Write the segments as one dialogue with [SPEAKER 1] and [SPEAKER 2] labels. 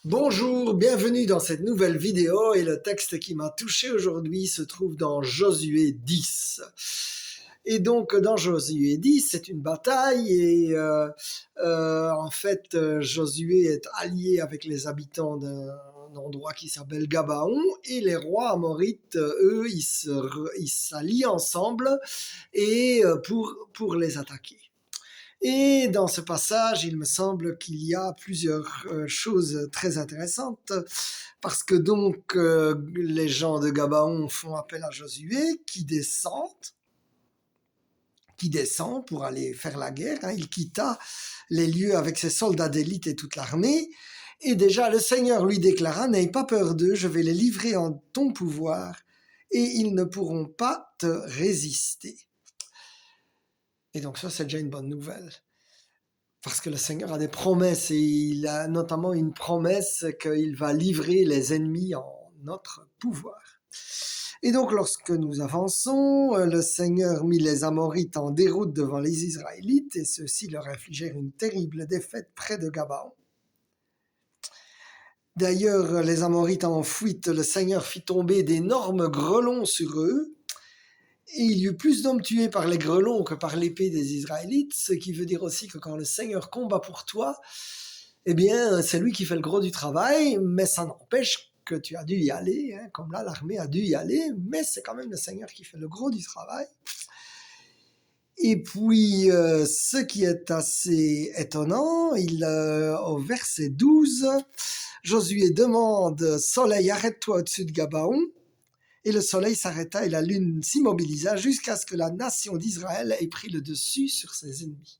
[SPEAKER 1] Bonjour, bienvenue dans cette nouvelle vidéo et le texte qui m'a touché aujourd'hui se trouve dans Josué 10. Et donc dans Josué 10, c'est une bataille et Josué est allié avec les habitants d'un endroit qui s'appelle Gabaon et les rois amorites, eux, ils s'allient ensemble et pour les attaquer. Et dans ce passage, il me semble qu'il y a plusieurs choses très intéressantes, parce que les gens de Gabaon font appel à Josué, qui descend pour aller faire la guerre. Il quitta les lieux avec ses soldats d'élite et toute l'armée. Et déjà, le Seigneur lui déclara, n'aie pas peur d'eux, je vais les livrer en ton pouvoir, et ils ne pourront pas te résister. Et donc ça, c'est déjà une bonne nouvelle. Parce que le Seigneur a des promesses et il a notamment une promesse qu'il va livrer les ennemis en notre pouvoir. Et donc lorsque nous avançons, le Seigneur mit les Amorites en déroute devant les Israélites et ceux-ci leur infligèrent une terrible défaite près de Gabaon. D'ailleurs, les Amorites en fuite, le Seigneur fit tomber d'énormes grêlons sur eux. Et il y eut plus d'hommes tués par les grêlons que par l'épée des Israélites, ce qui veut dire aussi que quand le Seigneur combat pour toi, eh bien, c'est lui qui fait le gros du travail, mais ça n'empêche que tu as dû y aller, comme là, l'armée a dû y aller, mais c'est quand même le Seigneur qui fait le gros du travail. Et puis, ce qui est assez étonnant, au verset 12, Josué demande « Soleil, arrête-toi au-dessus de Gabaon ». Et le soleil s'arrêta et la lune s'immobilisa jusqu'à ce que la nation d'Israël ait pris le dessus sur ses ennemis.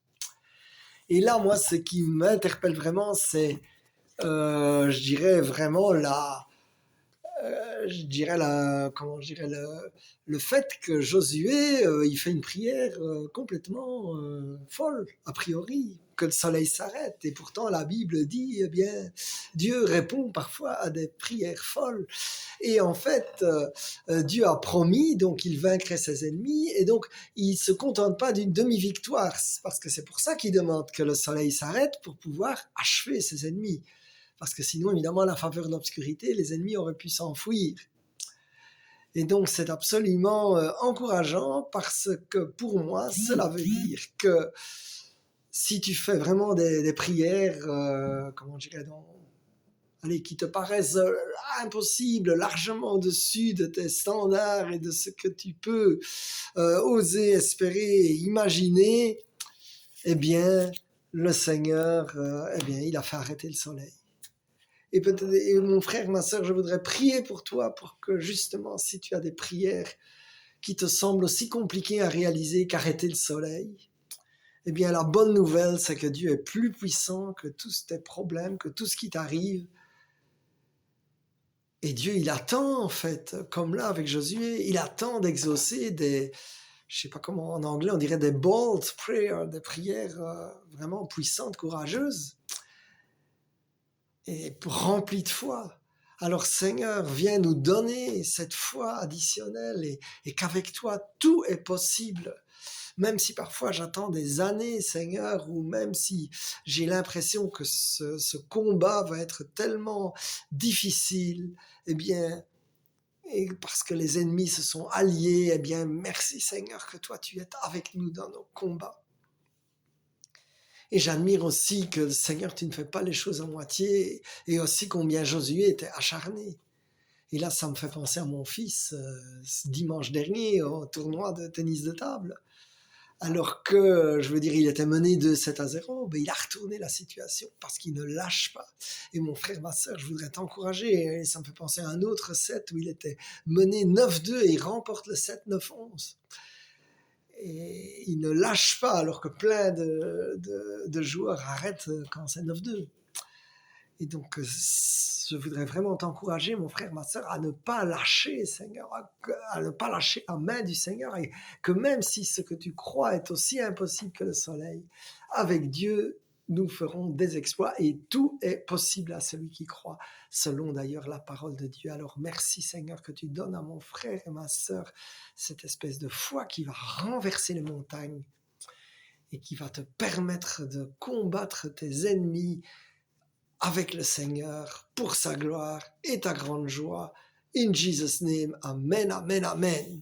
[SPEAKER 1] Et là, moi, ce qui m'interpelle vraiment, c'est, je dirais vraiment le fait que Josué, il fait une prière complètement folle, a priori, que le soleil s'arrête. Et pourtant, la Bible dit, eh bien, Dieu répond parfois à des prières folles. Et en fait, Dieu a promis, donc il vaincrait ses ennemis, et donc il ne se contente pas d'une demi-victoire, parce que c'est pour ça qu'il demande que le soleil s'arrête, pour pouvoir achever ses ennemis. Parce que sinon, évidemment, à la faveur de l'obscurité, les ennemis auraient pu s'enfuir. Et donc, c'est absolument encourageant parce que pour moi, cela veut dire que si tu fais vraiment des prières, qui te paraissent impossibles, largement au-dessus de tes standards et de ce que tu peux oser espérer et imaginer, eh bien, le Seigneur, il a fait arrêter le soleil. Et mon frère, ma sœur, je voudrais prier pour toi pour que justement, si tu as des prières qui te semblent aussi compliquées à réaliser qu'arrêter le soleil, eh bien la bonne nouvelle, c'est que Dieu est plus puissant que tous tes problèmes, que tout ce qui t'arrive. Et Dieu, il attend en fait, comme là avec Josué, il attend d'exaucer je sais pas comment en anglais on dirait des bold prayers, des prières vraiment puissantes, courageuses et remplies de foi. Alors Seigneur, viens nous donner cette foi additionnelle et qu'avec toi, tout est possible. Même si parfois j'attends des années, Seigneur, ou même si j'ai l'impression que ce combat va être tellement difficile, eh bien, et parce que les ennemis se sont alliés, eh bien, merci Seigneur que toi tu es avec nous dans nos combats. Et j'admire aussi que Seigneur, tu ne fais pas les choses à moitié, et aussi combien Josué était acharné. Et là, ça me fait penser à mon fils, ce dimanche dernier, au tournoi de tennis de table. Alors que, je veux dire, il était mené de 7-0, mais il a retourné la situation parce qu'il ne lâche pas. Et mon frère, ma sœur, je voudrais t'encourager. Et ça me fait penser à un autre set où il était mené 9-2 et il remporte le set 9-11. Et il ne lâche pas alors que plein de joueurs arrêtent quand c'est 9-2. Et donc, je voudrais vraiment t'encourager, mon frère, ma sœur, à ne pas lâcher, Seigneur, à ne pas lâcher la main du Seigneur, et que même si ce que tu crois est aussi impossible que le soleil, avec Dieu, nous ferons des exploits, et tout est possible à celui qui croit, selon d'ailleurs la parole de Dieu. Alors merci, Seigneur, que tu donnes à mon frère et ma sœur cette espèce de foi qui va renverser les montagnes, et qui va te permettre de combattre tes ennemis avec le Seigneur pour sa gloire et ta grande joie. In Jesus' name, Amen, Amen, Amen.